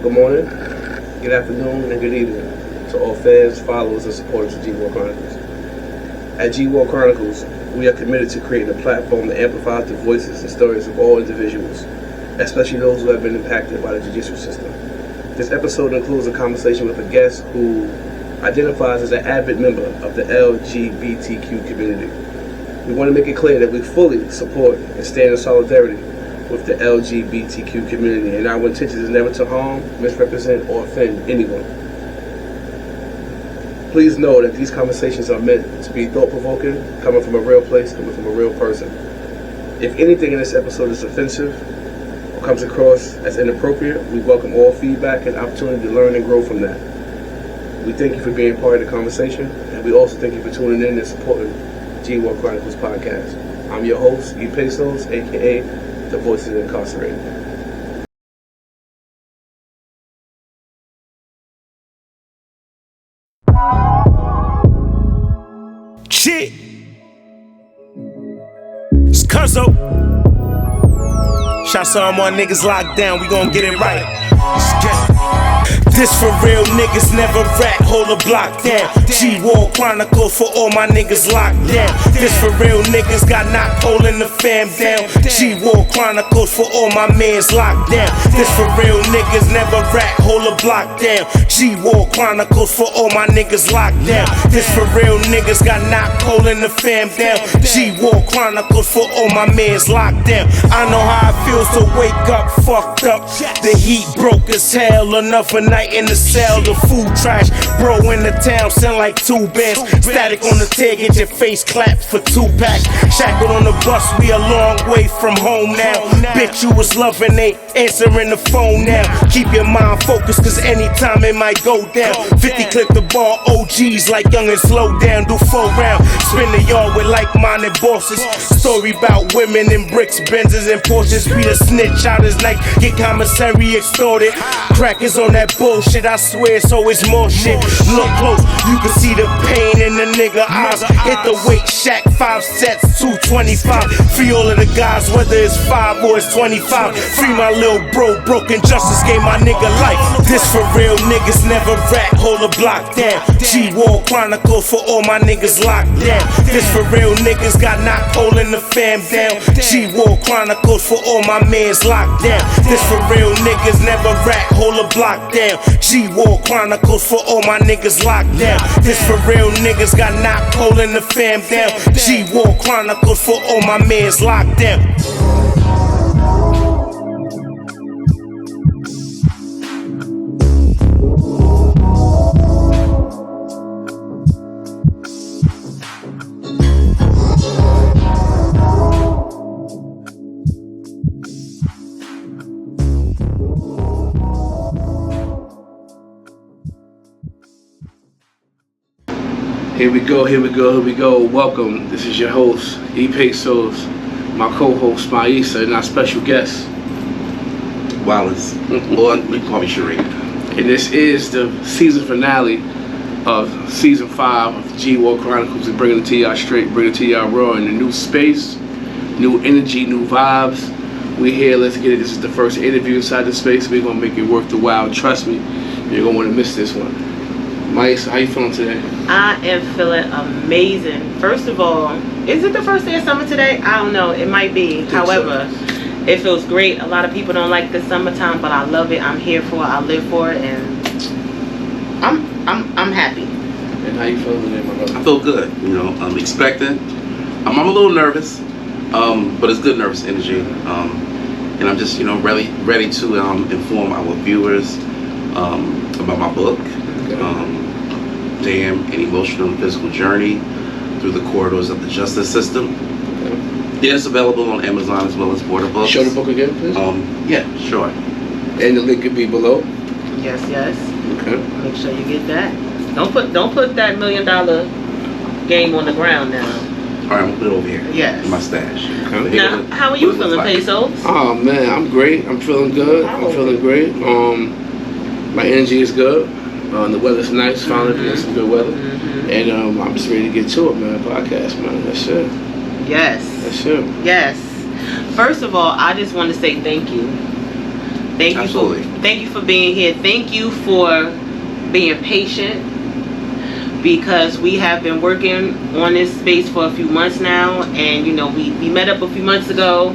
Good morning, good afternoon, and good evening to all fans, followers, and supporters of G.W.C Chronicles. At G.W.C Chronicles, we are committed to creating a platform that amplifies the voices and stories of all individuals, especially those who have been impacted by the judicial system. This episode includes a conversation with a guest who identifies as an avid member of the LGBTQ community. We want to make it clear that we fully support and stand in solidarity with the LGBTQ community, and our intention is never to harm, misrepresent, or offend anyone. Please know that these conversations are meant to be thought-provoking, coming from a real place, coming from a real person. If anything in this episode is offensive or comes across as inappropriate, we welcome all feedback and opportunity to learn and grow from that. We thank you for being part of the conversation, and we also thank you for tuning in and supporting G.W.C Chronicles podcast. I'm your host, E. Pesos, aka the Voices Incarcerated. Shit. It's Cuzzo. Shout to all my niggas locked down. We gon' get it right. Let's get it. This for real niggas, never rap, hold a block down. G.W.C Chronicles for all my niggas locked down. This for real niggas, got knocked holding the fam down. G.W.C Chronicles for all my mans locked down. This for real niggas, never rap, hold a block down. G.W.C Chronicles for all my niggas locked down. This for real niggas, got knocked holding the fam down. G.W.C Chronicles for all my mans locked down. I know how it feels to wake up fucked up. The heat broke as hell, another night in the cell, the food trash. Bro in the town, sound like 2 bands. Static on the tail, get your face clapped for 2 packs. Shackled on the bus, we a long way from home now. Bitch, you was loving, ain't answering the phone now. Keep your mind focused, cause anytime it might go down. 50 clip the ball, OGs like young and slow down. Do 4 rounds, spin the yard with like-minded bosses. Story about women in bricks, Benzes and Porsches. We the snitch out his night, get commissary extorted. Crackers on that bullshit, I swear it's always more shit. Look close, you can see the pain in the nigga eyes. Hit the weight shack, 5 sets, 225. Free all of the guys, whether it's 5 or it's 25. Free my little bro, broken justice gave my nigga life. This for real niggas, never rap, hold a block down. G.W.C Chronicles for all my niggas locked down. This for real niggas, got knocked holding the fam down. G.W.C Chronicles for all my mans locked down. This for real niggas, never rap, hold a block down. G.W.C Chronicles for all my niggas locked down. This for real niggas, got knocked holding the fam down. G.W.C Chronicles for all my mans locked down. Here we go. Welcome. This is your host, E. Pesos, my co-host, Maisa, and our special guest, Wallace, or you can call me Sheree. And this is the season finale of season 5 of G.W.C Chronicles. We're bringing it to y'all straight, bringing it to y'all raw in a new space, new energy, new vibes. We're here, let's get it. This is the first interview inside the space. We're going to make it worth the while. Trust me, you're going to want to miss this one. Maisa, how you feeling today? I am feeling amazing. First of all, is it the first day of summer today? I don't know. It might be. However, it feels great. A lot of people don't like the summertime, but I love it. I'm here for it. I live for it, and I'm happy. And how you feeling today, my brother? I feel good. You know, I'm expectant. I'm a little nervous, but it's good nervous energy. And I'm just, ready to inform our viewers about my book. Damn, an emotional and physical journey through the corridors of the justice system. Yeah, it's available on Amazon as well as Border Books. Show the book again, please. Yeah, sure. And the link could be below. Yes. Okay. Make sure you get that. Don't put that $1 million game on the ground now. All right, I'm gonna put it over here. Yes. In my stash. Okay. Now, how are you feeling, Pesos? Oh man, I'm great. I'm feeling good. I'm feeling great. My energy is good. The weather's nice. Finally getting some good weather. And I'm just ready to get to it, man. Podcast, man. That's it. Yes. That's it. Yes. First of all, I just want to say thank you. Thank you Absolutely. thank you for being here. Thank you for being patient, because we have been working on this space for a few months now, and we met up a few months ago,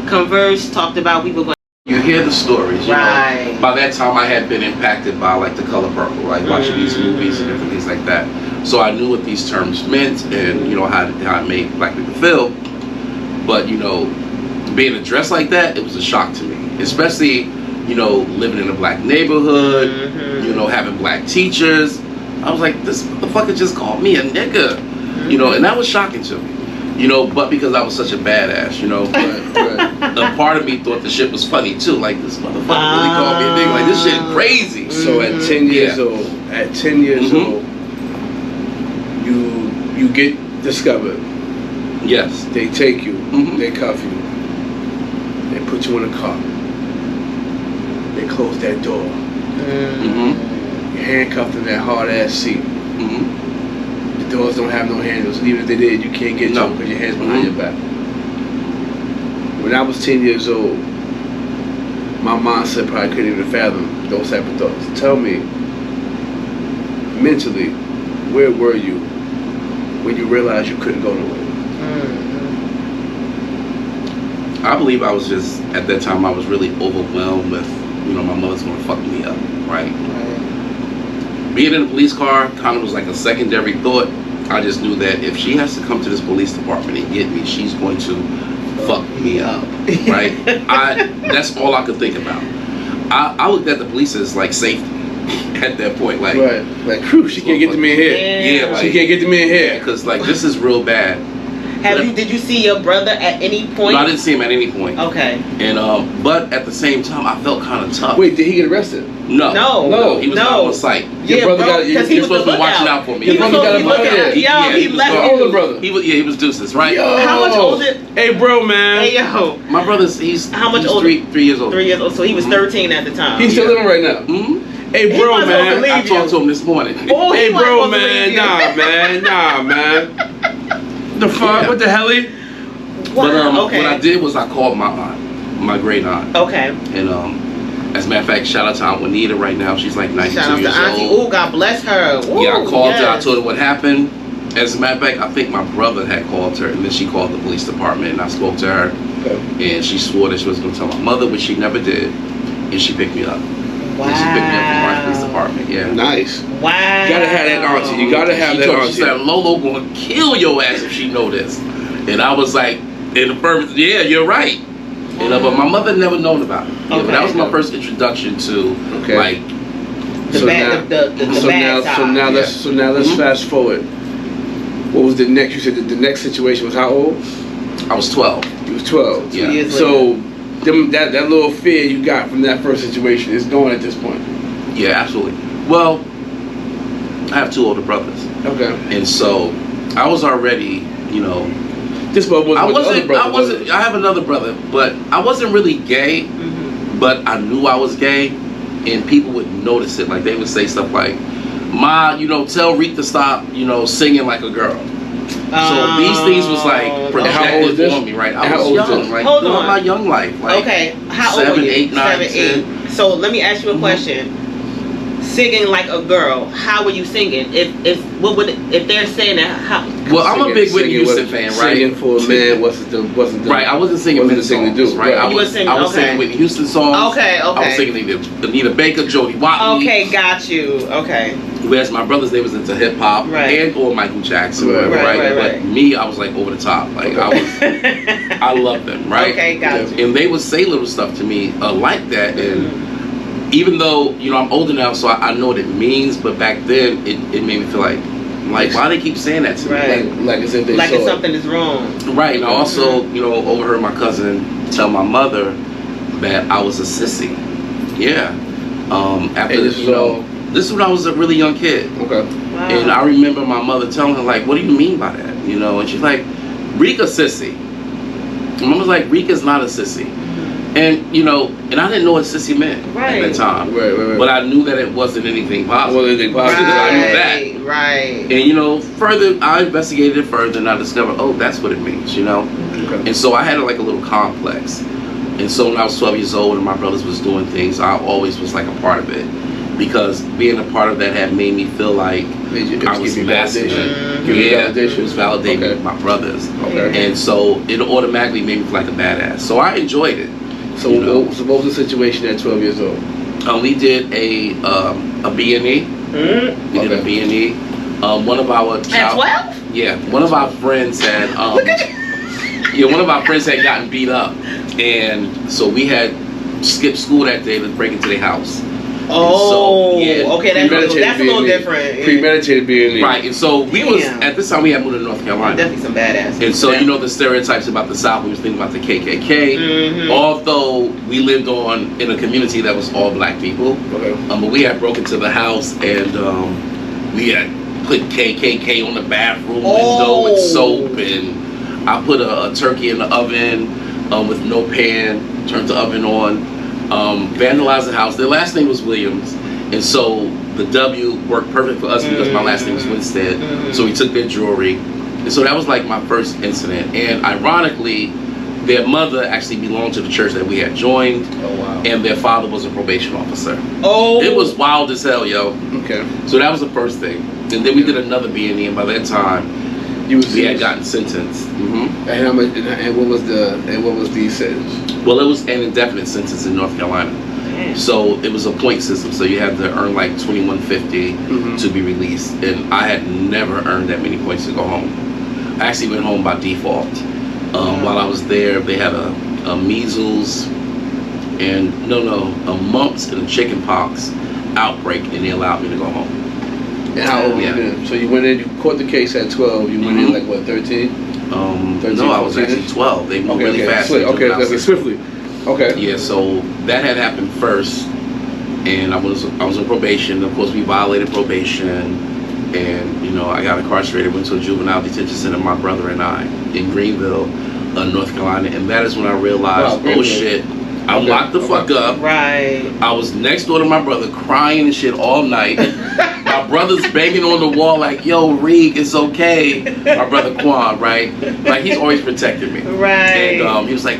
conversed, talked about we were going. You hear the stories, Right. know. By that time, I had been impacted by like The Color Purple, like watching these movies and different things like that. So I knew what these terms meant, and how it made black people feel. But being addressed like that, it was a shock to me, especially living in a black neighborhood, having black teachers. I was like, this motherfucker just called me a nigga, and that was shocking to me. But because I was such a badass, but a part of me thought the shit was funny too. Like, this motherfucker really called me a nigga. Like, this shit crazy. So at 10 years old, old, you get discovered. Yes. They take you. They cuff you. They put you in a car. They close that door. You're handcuffed in that hard ass seat. The doors don't have no handles, and even if they did, you can't get to them because your hands behind your back. When I was 10 years old, my mindset probably couldn't even fathom those type of thoughts. Tell me, mentally, where were you when you realized you couldn't go nowhere? I believe I was just, at that time, I was really overwhelmed with, my mother's gonna fuck me up, right? Being in a police car kind of was like a secondary thought. I just knew that if she has to come to this police department and get me, she's going to fuck me up, right? That's all I could think about. I looked at the police as like safety at that point, like, whew, she can't get to me in here. Yeah, like, she can't get to me in here because like this is real bad. Did you see your brother at any point? No, I didn't see him at any point. Okay. And but at the same time, I felt kind of tough. Wait, did he get arrested? No, he was not on site. Your brother got. You're supposed to be watching out for me. Your brother got a brother. He left your older brother. He was deuces, right? Yo. How much older? Hey, bro, man. Hey, yo. My brother's he's how much he's older? 3 years old. 3 years old. So he was 13 at the time. He's still living right now. Hey, bro, man. I talked to him this morning. Oh, hey, bro, man. Nah, man. The fuck? Yeah. What the hell? Wow. But what I did was I called my aunt, my great aunt. Okay. And as a matter of fact, shout out to Aunt Juanita right now. She's like 92 shout out years to Auntie. old. Oh, God bless her. Ooh, yeah, I called her. I told her what happened. As a matter of fact, I think my brother had called her, and then she called the police department, and I spoke to her, and she swore that she was going to tell my mother, which she never did, and she picked me up. Wow. And she picked me up from our police department. Yeah. Nice. Wow. You gotta have that auntie. You gotta have that auntie. She said, Lolo gonna kill your ass if she know this. And I was like, in the first, yeah, you're right. But my mother never known about it. Yeah, but that was my first introduction to like So now let's fast forward. What was the next? You said the next situation was how old? I was 12. You was 12. Yeah. So that little fear you got from that first situation is gone at this point. Yeah, absolutely. Well, I have 2 older brothers. Okay. And so I was already, This brother wasn't. I have another brother, but I wasn't really gay. But I knew I was gay, and people would notice it. Like they would say stuff like, "Ma, tell Reek to stop, singing like a girl." So these things was like projected on me, right? I was young, like hold on, my young life. Like, okay, how old 7, were you? 8, 9, 7, 8. So let me ask you a question. Singing like a girl, how were you singing? If they're saying that, how? Well, I'm a big Whitney Houston fan, right? Singing for a man wasn't the right. I wasn't singing the thing to do, right? I was singing Whitney Houston songs. Okay. I was singing Anita Baker, Jodie Watley. Okay, got you. Okay. Whereas my brothers, they was into hip hop and or Michael Jackson, right? But me, I was like over the top. Like I loved them, right? Okay, got you. And they would say little stuff to me like that, and even though I'm older now, so I know what it means, but back then it made me feel like why they keep saying that to me, like as if they if something is wrong, right? And I also overheard my cousin tell my mother that I was a sissy. Yeah. After this is when I was a really young kid. Okay. Wow. And I remember my mother telling her like, "What do you mean by that?" And she's like, "Rika sissy." And Mom was like, "Rika's not a sissy." And and I didn't know what sissy meant at that time. Right. But I knew that it wasn't anything positive. I knew that. Right. And further, I investigated it further, and I discovered, that's what it means. Okay. And so I had like a little complex. And so when I was 12 years old and my brothers was doing things, I always was like a part of it. Because being a part of that had made me feel like I was masculine. Yeah, it was validating my brothers. Okay. And so it automatically made me feel like a badass. So I enjoyed it. So, so what was the situation at 12 years old? We did a B&E. We did a B&E. One of our at 12? Yeah, one of our friends had one of our friends had gotten beat up, and so we had skipped school that day to break into their house. Oh, so, yeah, okay, that's a little different. Premeditated being right, and so we was at this time we had moved to North Carolina. Definitely some badass. And so you know the stereotypes about the South. We was thinking about the KKK. Although we lived in a community that was all black people, but we had broken into the house and we had put KKK on the bathroom window with soap, and I put a turkey in the oven with no pan, turned the oven on. Vandalized the house. Their last name was Williams, and so the W worked perfect for us because my last name was Winstead. So we took their jewelry, and so that was like my first incident. And ironically, their mother actually belonged to the church that we had joined. Oh wow! And their father was a probation officer. Oh, it was wild as hell, yo. Okay. So that was the first thing, and then we did another B&E, and by that time, we had gotten sentenced. And how much? And what was the sentence? Well, it was an indefinite sentence in North Carolina. Damn. So it was a point system. So you had to earn like $21.50 to be released, and I had never earned that many points to go home. I actually went home by default. While I was there, they had a measles and a mumps and a chicken pox outbreak, and they allowed me to go home. And how old were you then? So you went in, you caught the case at 12. You went in like what, 13? 13, no, I was actually 12. They moved really fast. Swiftly. Okay. Yeah, so that had happened first, and I was on probation. Of course, we violated probation, and I got incarcerated. Went to a juvenile detention center. My brother and I in Greenville, North Carolina, and that is when I realized, oh shit. I locked the fuck up. Right. I was next door to my brother crying and shit all night. My brother's banging on the wall like, yo, Reek, it's okay. My brother Quan, right? Like, he's always protected me. Right. And he was like,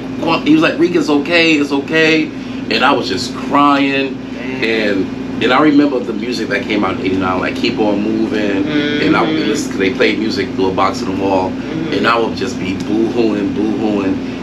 Reek, it's okay. And I was just crying. And I remember the music that came out in '89, like Keep On Moving. And I would be listening, because they played music through a box on the wall. And I would just be boo-hooing.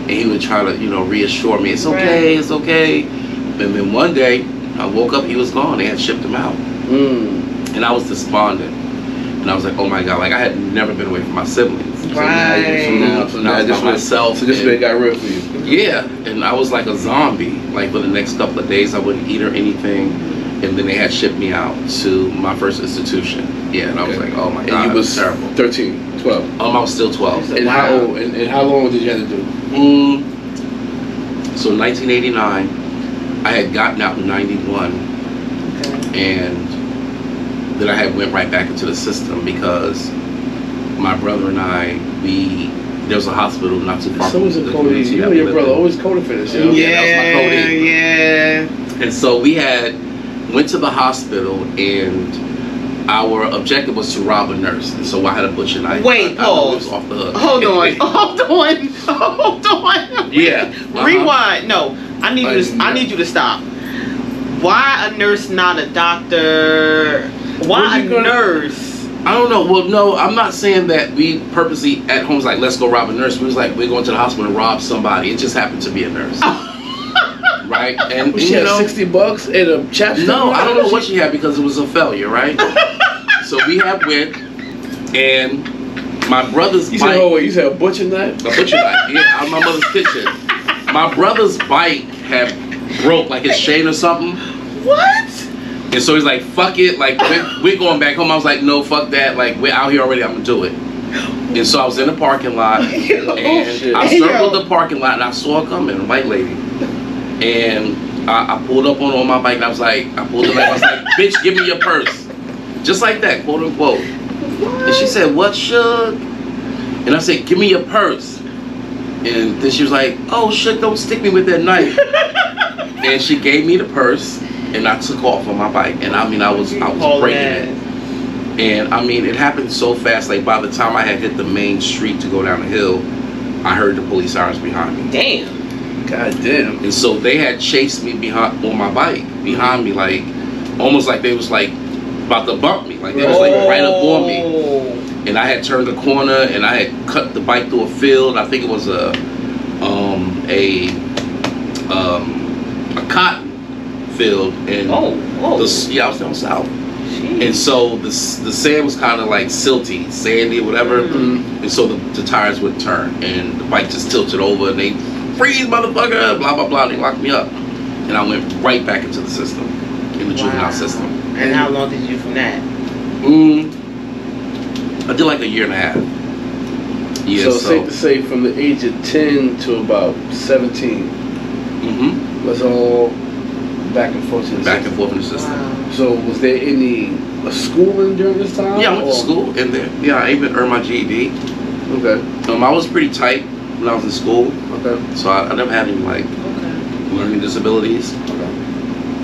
And he would try to, reassure me, it's okay, it's okay. And then one day, I woke up, he was gone. They had shipped him out. And I was despondent. And I was like, oh my God, like I had never been away from my siblings. Right. So now I was by myself. So this man got real for you. Yeah, and I was like a zombie. Like for the next couple of days, I wouldn't eat or anything. And then they had shipped me out to my first institution. Yeah, and I was like, oh my God, and you was terrible. 13, 12. I was still 12. And how old? And how long did you have to do? So in 1989, I had gotten out in 91, and then I had went right back into the system because my brother and I, there was a hospital not too far from the community. You and your brother always coded for this, yo. Yeah, that was my coding. Yeah. And so we went to the hospital, and our objective was to rob a nurse. And so I had a butcher knife. Wait, pause. Off the hook. Hold on. Yeah. Rewind. No, I need you to stop. Why a nurse, not a doctor? Why a nurse? I don't know. Well, no, I'm not saying that we purposely at home was like, let's go rob a nurse. We was like, we're going to the hospital to rob somebody. It just happened to be a nurse. Right? And she had $60 and a chapstick. No, I don't know what she had because it was a failure, right? So we had went, and my brother's bike. You said a butcher knife? A butcher knife, yeah, out of my mother's kitchen. My brother's bike had broke, like his chain or something. What? And so he's like, fuck it, like, we're going back home. I was like, no, fuck that, like, we're out here already, I'm gonna do it. And so I was in the parking lot, and I circled the parking lot, and I saw her coming, a white lady. And I pulled up on my bike, and I was like, bitch, give me your purse. Just like that, quote unquote. What? And she said, what, Suge? And I said, give me your purse. And then she was like, oh, Suge, don't stick me with that knife. And she gave me the purse, and I took off on my bike. And I mean, I was breaking it. And I mean, it happened so fast. Like by the time I had hit the main street to go down the hill, I heard the police sirens behind me. Damn. God damn. And so they had chased me on my bike behind me, like almost like they was like about to bump me, like they was like right up on me. And I had turned the corner and I had cut the bike through a field. I think it was a cotton field, and I was down south. Jeez. And so the sand was kind of like silty, sandy, whatever. And so the tires would turn, and the bike just tilted over, and they freeze, motherfucker, blah blah blah. They locked me up, and I went right back into the system, in the juvenile system. And how long did you do from that? I did like a year and a half. Yeah, so safe to say, from the age of 10 to about 17, was all back and forth in the system. Wow. So was there any schooling during this time? Yeah, I went to school in there. Yeah, I even earned my GED. Okay. I was pretty tight when I was in school. Okay. So I never had any like learning disabilities. Okay.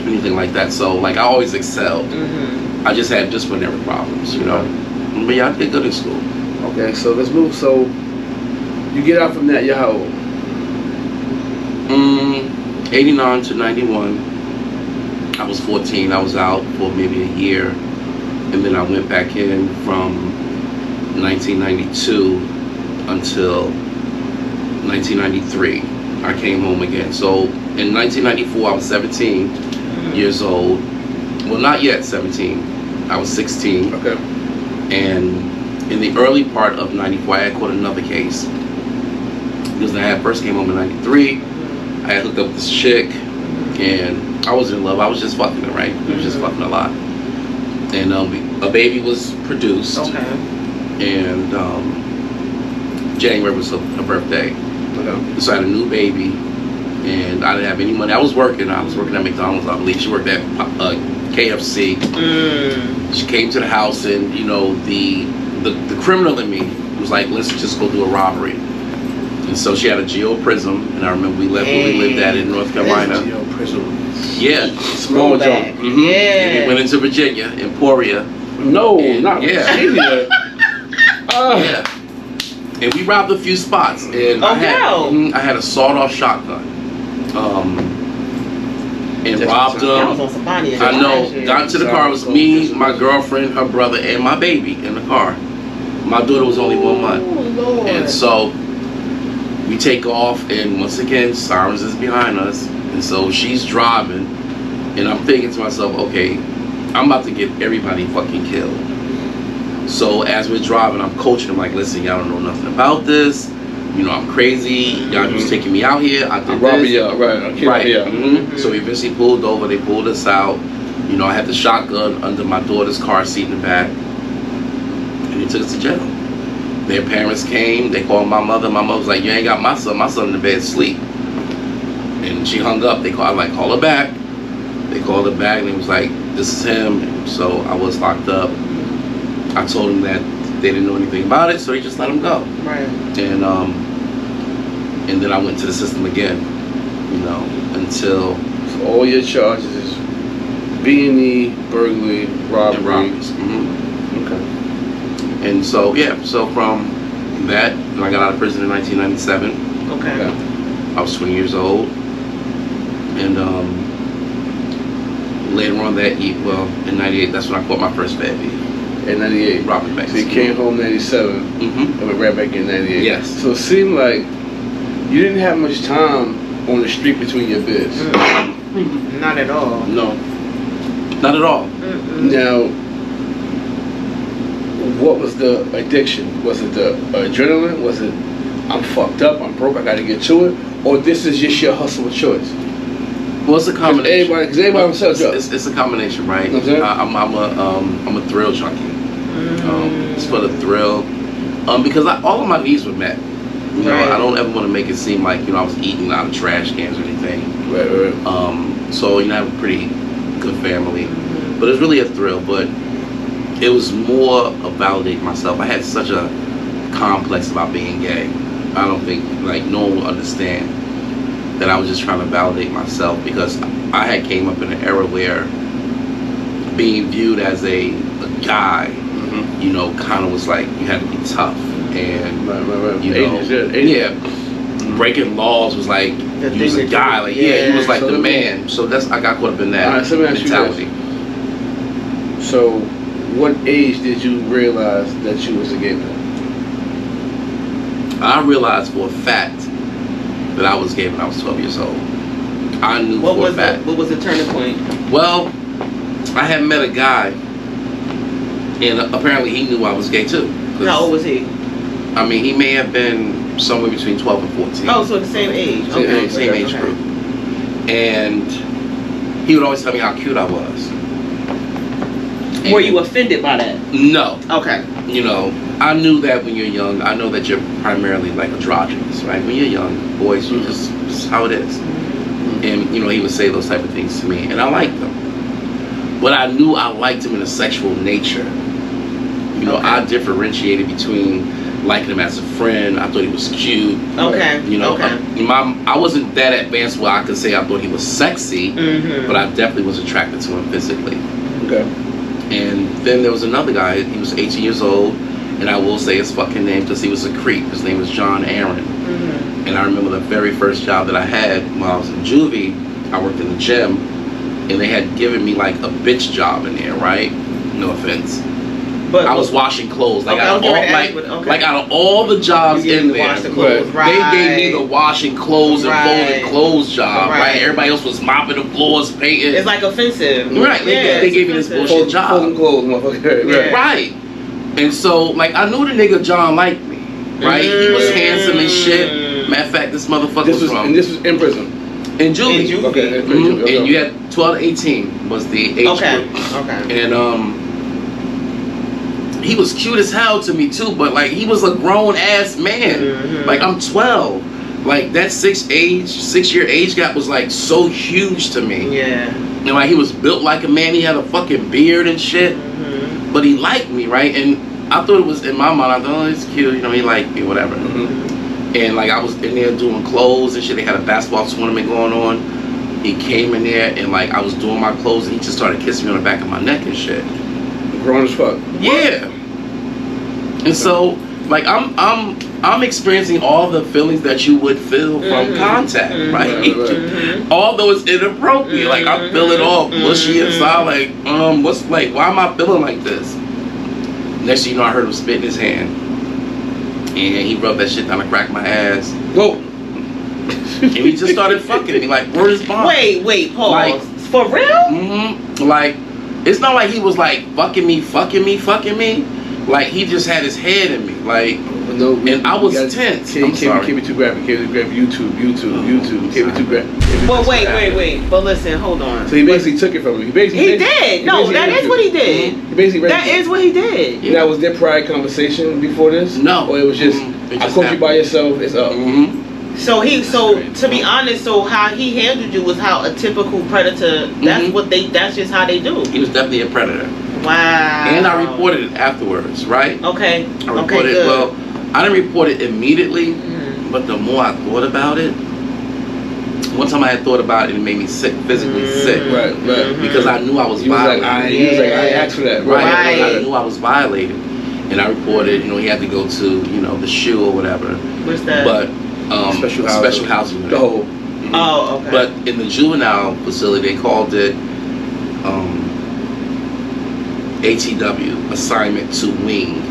Anything like that. So like I always excelled. I just had disciplinary problems, you know. But yeah, I did good in school. Okay, so let's move. So you get out from that, you're how old? 89 to 91. I was 14. I was out for maybe a year, and then I went back in from 1992 until 1993. I came home again. So in 1994, I was 17 years old. Well, not yet 17. I was 16. Okay. And in the early part of 94, I had caught another case. Because I had first came home in 93. I had hooked up with this chick, and I was in love. I was just fucking her, right? We were just fucking a lot. And a baby was produced. Okay. And January was her birthday. Okay. So I had a new baby, and I didn't have any money. I was working at McDonald's, I believe. She worked at KFC. She came to the house, and you know the criminal in me was like, let's just go do a robbery. And so she had a Geo Prism, and I remember we lived at in North Carolina. Geo Prism. Yeah, Small jump. Yeah. And we went into Virginia, Emporia. No, and, not Virginia. Yeah. And we robbed a few spots, and I had a sawed-off shotgun. And robbed them. I know. Got into the car. It was me, my girlfriend, her brother, and my baby in the car. My daughter was only 1 month. Lord. And so we take off, and once again, sirens is behind us. And so she's driving, and I'm thinking to myself, okay, I'm about to get everybody fucking killed. So as we're driving, I'm coaching them like, listen, y'all don't know nothing about this. You know, I'm crazy. Y'all just taking me out here. I did robbing this. y'all, right? Right. So we eventually pulled over. They pulled us out. You know, I had the shotgun under my daughter's car seat in the back, and they took us to jail. Their parents came. They called my mother. My mother was like, "You ain't got my son. My son in the bed asleep." And she hung up. They called. I call her back. They called her back, and it was like, "This is him." And so I was locked up. I told them that they didn't know anything about it, so they just let him go. Right. And then I went to the system again, you know, until... So all your charges is B&E, burglary, robbery. And robberies. Okay. And so, yeah, so from that, I got out of prison in 1997. Okay. I was 20 years old. And later on that year, in 98, that's when I caught my first bad beat. In 98. Robbery back. So you came home 97 and went right back in 98. Yes. So it seemed like you didn't have much time on the street between your bids. Not at all. No. Not at all. Now, what was the addiction? Was it the adrenaline? Was it, I'm fucked up, I'm broke, I gotta get to it? Or this is just your hustle of choice? Well, it's a combination. Because everybody sells drugs. It's a combination, right? You know I'm a thrill junkie. It's for the thrill. Because all of my needs were met. You know, I don't ever want to make it seem like, you know, I was eating out of trash cans or anything. Right. So, you know, I have a pretty good family. But it's really a thrill. But it was more of validating myself. I had such a complex about being gay. I don't think, like, no one will understand that I was just trying to validate myself, because I had came up in an era where being viewed as a guy, you know, kind of was like you had to be tough, and you know, breaking laws was like he was a guy. Like he was like the man. So I got caught up in that mentality. So, what age did you realize that you was a gay man? I realized for a fact that I was gay when I was 12 years old. I knew for a fact. What was the turning point? Well, I had met a guy, and apparently he knew I was gay too. How old was he? I mean, he may have been somewhere between 12 and 14. Oh, so the same age. Same age group. And he would always tell me how cute I was. And were you offended by that? No. Okay. You know, I knew that when you're young. I know that you're primarily like androgynous, right? When you're young, boys, you just how it is. And you know, he would say those type of things to me, and I liked them. But I knew I liked him in a sexual nature. You know, I differentiated between liking him as a friend. I thought he was cute. Okay. You know, I wasn't that advanced where I could say I thought he was sexy, but I definitely was attracted to him physically. Okay. And then there was another guy. He was 18 years old, and I will say his fucking name because he was a creep. His name was John Aaron. And I remember the very first job that I had when I was in juvie. I worked in the gym, and they had given me like a bitch job in there, right? No offense. But I was washing clothes. Like, out of all the jobs in there, wash the clothes, they gave me the washing clothes and folding clothes job, right? Everybody else was mopping the floors, painting. It's like offensive. Right. They gave me this bullshit job. Folding clothes, motherfucker. Right. And so, like, I knew the nigga John liked me, right? He was handsome and shit. Matter of fact, this motherfucker was from... And this was in prison? In juvie. Okay. And you had 12 to 18 was the age group. Okay. And, he was cute as hell to me too, but like he was a grown ass man. Like I'm 12. Like that 6 year age gap was like so huge to me. Yeah. And like he was built like a man. He had a fucking beard and shit. But he liked me, right? And I thought it was in my mind. I thought, oh, he's cute. You know, he liked me, whatever. And like I was in there doing clothes and shit. They had a basketball tournament going on. He came in there and like I was doing my clothes and he just started kissing me on the back of my neck and shit. Grown as fuck. Yeah. And so, like, I'm experiencing all the feelings that you would feel from contact, right? Although it's inappropriate, like I feel it all mushy inside. Like, why am I feeling like this? Next thing you know, I heard him spit in his hand, and he rubbed that shit down the crack of my ass. Whoa! And he just started fucking me, like, word is bond. Wait, pause. Like, for real? Like, it's not like he was like fucking me. Like he just had his head in me, like, and I was tense. Can't be too graphic. YouTube. Can't be too graphic. But wait. But listen, hold on. So he basically took it from me. He did. No, that is what he did. That is what he did. Yeah. Now, was there prior conversation before this? No. Or it was just I caught you by yourself. It's up. So to be honest, so how he handled you was how a typical predator. That's just how they do. He was definitely a predator. Wow. And I reported it afterwards, right? Okay. I reported it. Well, I didn't report it immediately, but the more I thought about it, one time I had thought about it, it made me sick, physically sick. Right. Because I knew I was violated. He was like, I asked for that. Right. I knew I was violated. And I reported, you know, he had to go to, you know, the SHU or whatever. What's that? But special housing unit. Oh, okay. But in the juvenile facility, they called it ATW, assignment to wing,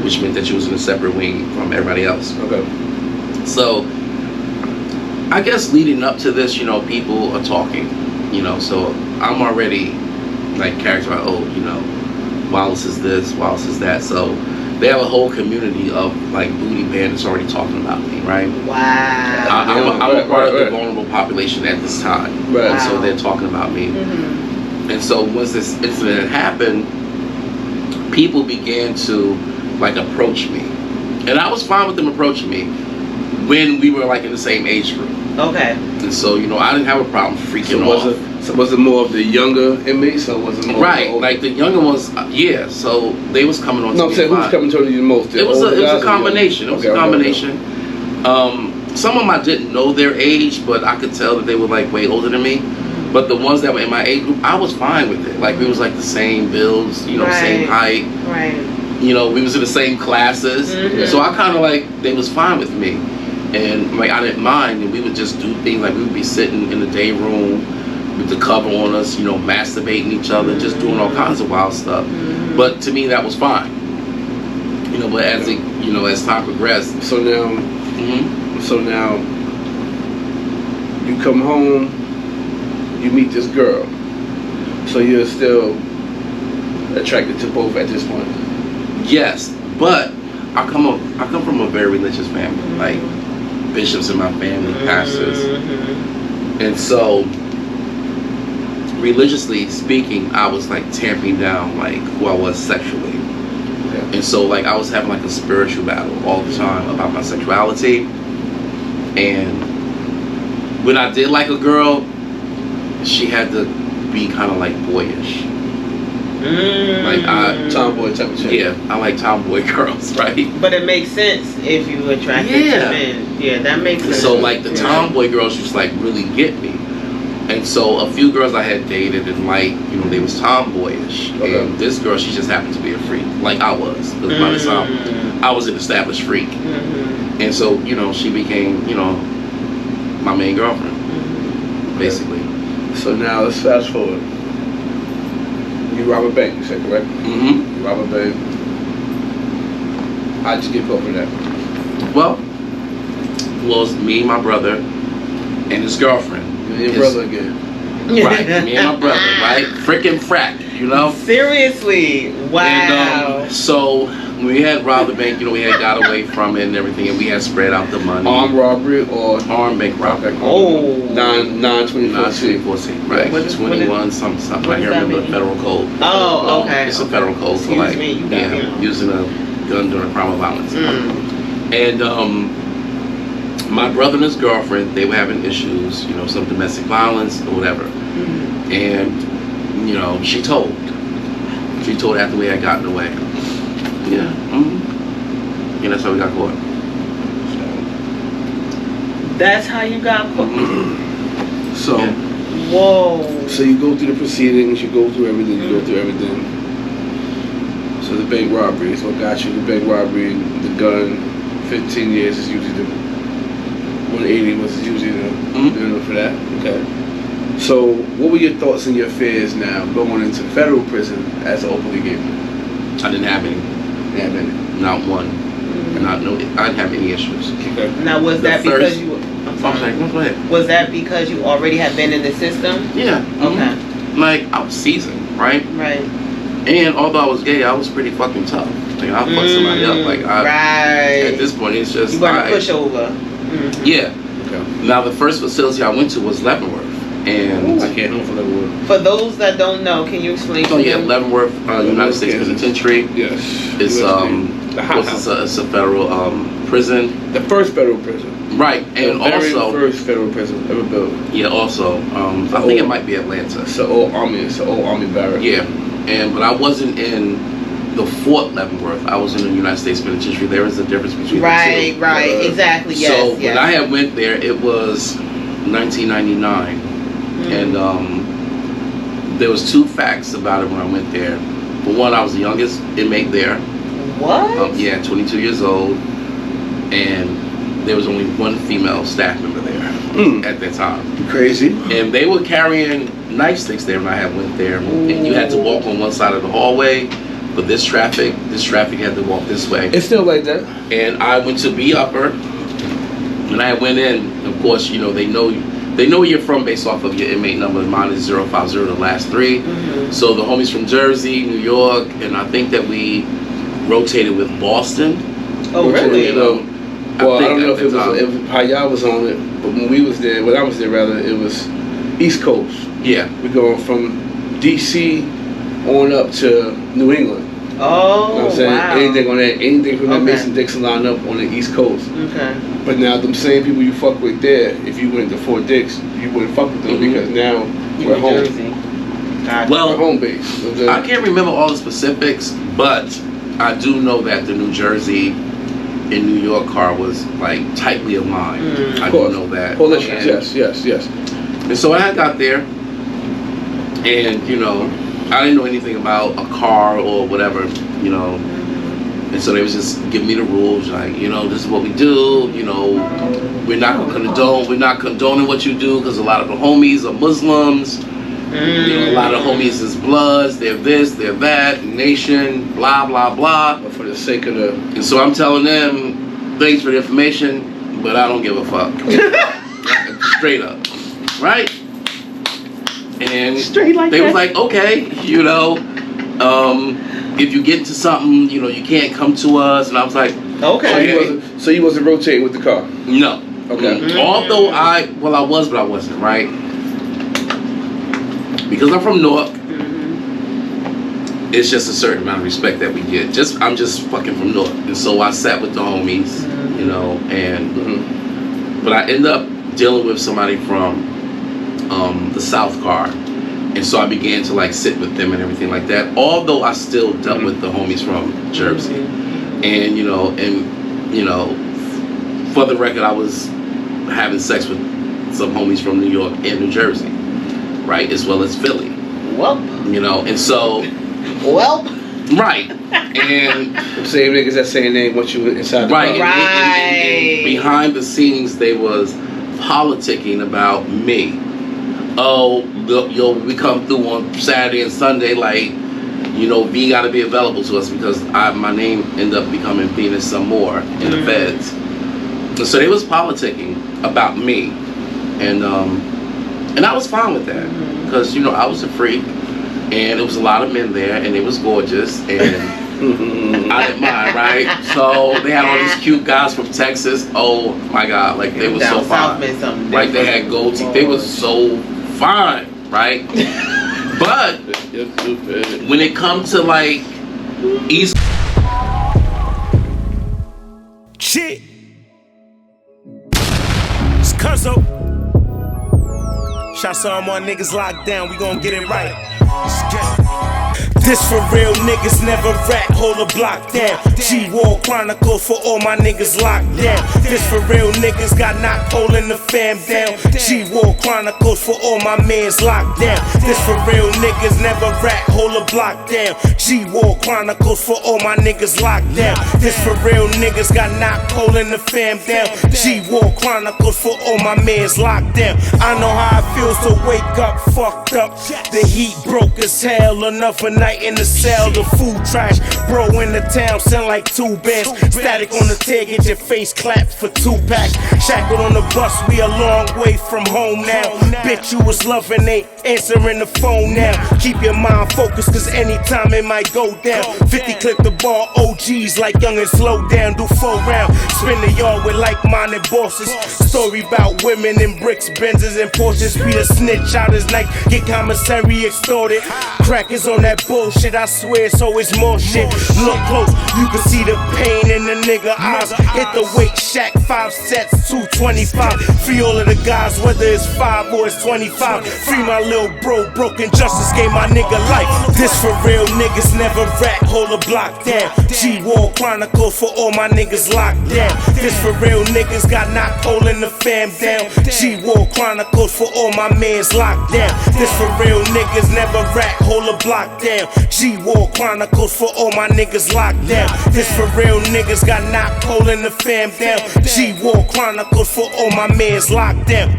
which meant that you was in a separate wing from everybody else. Okay. So, I guess leading up to this, you know, people are talking, you know, so I'm already like characterized, you know, Wallace is this, Wallace is that. So they have a whole community of like booty bandits already talking about me, right? Wow. I'm a part of the vulnerable population at this time. Right. And so they're talking about me. And so once this incident happened, people began to like approach me. And I was fine with them approaching me when we were like in the same age group. Okay. And so, you know, I didn't have a problem freaking off. So was it more of the younger inmates, or was it more right, like the younger ones? Yeah. So they was coming on. No, I'm saying who's coming to you the most? It was a combination. It was a combination. Some of them I didn't know their age, but I could tell that they were like way older than me. But the ones that were in my age group, I was fine with it. Like we was like the same builds, you know, same height. Right. You know, we was in the same classes. So I kind of like they was fine with me. And like I didn't mind, and we would just do things like we would be sitting in the day room with the cover on us, you know, masturbating each other, just doing all kinds of wild stuff. But to me, that was fine. You know, but as it, you know, as time progressed. So now, you come home, you meet this girl. So you're still attracted to both at this point. Yes, but I come from a very religious family, like bishops in my family, pastors, and so religiously speaking, I was like tamping down like who I was sexually, and so like I was having like a spiritual battle all the time about my sexuality, and when I did like a girl, she had to be kind of like boyish. Like tomboy type of chick. Yeah, I like tomboy girls, right? But it makes sense if you attracted to men. Yeah, that makes sense. So like the tomboy girls used to like really get me. And so a few girls I had dated and like, you know, they was tomboyish. Okay. And this girl, she just happened to be a freak. Like I was. Because by the time I was an established freak. And so, you know, she became, you know, my main girlfriend. Basically. So now let's fast forward. You rob a bank, you said, correct? You rob a bank. How'd you get caught for that? Well, it was me, my brother, and his girlfriend. And your brother again. Right, me and my brother, right? Frickin' frack, you know? Seriously, wow. And, so when we had robbed the bank, you know, we had got away from it and everything, and we had spread out the money. Armed robbery or armed bank robbery? Oh, 924C. Right? What is- 21 something. I can't remember the federal code. Oh, okay. It's a federal code for like using a gun during a crime of violence. And my brother and his girlfriend, they were having issues, you know, some domestic violence or whatever. And, you know, she told after we had gotten away. Yeah. And that's how we got caught. That's how you got caught. So, whoa. So you go through the proceedings, you go through everything, So the bank robbery is what got you. The bank robbery, the gun, 15 years is usually the 180 was usually the minimum for that. Okay. So what were your thoughts and your fears now going into federal prison as an openly gay man? I didn't have any. Not one. And I didn't have any issues. Okay. Now was that because you? I'm sorry. No, go ahead. Was that because you already had been in the system? Yeah. Okay. Like I was seasoned, right? Right. And although I was gay, I was pretty fucking tough. Like I'll fuck somebody up. Like at this point, it's just you want to push over. Yeah. Okay. Now the first facility I went to was Leavenworth, and I can't for Leavenworth. For those that don't know, can you explain? Oh yeah, Leavenworth, United States Penitentiary. Yes. It's it's a federal prison. The first federal prison. Right, and the very also first federal prison ever built. Yeah, also I think it might be Atlanta. It's an old army barracks. Yeah, but I wasn't in the Fort Leavenworth. I was in the United States Penitentiary. There is a difference between the two. Right, exactly. Yes. So when I had went there, it was 1999, and there was two facts about it when I went there. For one, I was the youngest inmate there. What? 22 years old, and there was only one female staff member there at that time. Crazy. And they were carrying nightsticks there when I had went there, and you had to walk on one side of the hallway. But this traffic had to walk this way. It's still like that. And I went to B Upper, and I went in. Of course, you know they know where you're from based off of your inmate number. Mine is 050, the last three. So the homies from Jersey, New York, and I think that we rotated with Boston. Oh, really? Well, I don't know if it was how y'all was on it, but when I was there rather, it was East Coast. Yeah. We're going from DC on up to New England. Oh, you know what I'm saying? Wow. Anything from that Mason-Dixon line up on the East Coast. Okay. But now them same people you fuck with there, if you went to Fort Dix, you wouldn't fuck with them because now we're home. Well, we're home base. You know I can't remember all the specifics, but I do know that the New Jersey and New York car was like tightly aligned. I do know that. Coalitions, yes. And so I got there, and you know, I didn't know anything about a car or whatever, you know. And so they was just giving me the rules, like, you know, this is what we do, you know, we're not condoning what you do, because a lot of the homies are Muslims, you know, a lot of homies is Bloods, they're this, they're that, nation, blah, blah, blah. But for the sake of the... And so I'm telling them, thanks for the information, but I don't give a fuck. Straight up, right? And Straight like they that. was like, okay, you know, if you get into something, you know, you can't come to us. And I was like, Okay. So you wasn't rotating with the car? no. Okay. Although I was, but I wasn't, right? Because I'm from Newark, it's just a certain amount of respect that we get. I'm just fucking from Newark. And so I sat with the homies, you know, and but I ended up dealing with somebody from the South Car. And so I began to like sit with them and everything like that. Although I still dealt with the homies from Jersey. And you know, for the record, I was having sex with some homies from New York and New Jersey, right, as well as Philly. Well. You know, and so. Well. Right. And The same niggas that saying they want you inside the right. car. And behind the scenes, they was politicking about me. Oh, yo, we come through on Saturday and Sunday, like, you know, V got to be available to us because my name ended up becoming Venus some more in the feds. And so they was politicking about me, and I was fine with that because, you know, I was a freak, and there was a lot of men there, and it was gorgeous, and I didn't mind, right? So they had all these cute guys from Texas. Oh my God, like they were so fine. Like they had gold teeth. They were so fine, right? But when it comes to like East Shit. It's Cuzzo. Shots on my niggas locked down, we gon' get it right. Let's get it. This for real niggas, never rat, hold a block down. G.W.C Chronicles for all my niggas locked down. This for real niggas, got knocked holding the fam down. G.W.C Chronicles for all my mans locked down. This for real niggas, never rat, hold a block down. G.W.C Chronicles for all my niggas locked down. This for real niggas, got knocked holding the fam down. G.W.C Chronicles for all my mans locked down. I know how it feels to wake up fucked up. The heat broke as hell, another night in the cell, the food trash. Bro in the town, sound like 2 bands. Static on the tail, get your face clapped for 2 packs. Shackled on the bus, we a long way from home now. Bitch, you was loving, ain't answering the phone now. Keep your mind focused, cause anytime it might go down. 50 clip the ball, OGs like young and slow down. Do 4 rounds, spin the yard with like-minded bosses. Story about women in bricks, Benzes and Porsches. Be the snitch out his night, get commissary extorted. Crackers on that bullshit, I swear, so it's more shit. Look close, you can see the pain in the nigga eyes. Hit the weight shack, 5 sets, 225. Free all of the guys, whether it's 5 or it's 25. Free my little bro, broken justice gave my nigga life. This for real niggas, never rat, hold a block down. G.W.C Chronicles for all my niggas locked down. This for real niggas, got knocked holding the fam down. G.W.C Chronicles for all my mans locked down. This for real niggas, never rat, hold a block down. G.W.C Chronicles for all my niggas locked down. This for real niggas, got knocked holding the fam down. G.W.C Chronicles for all my mans locked down.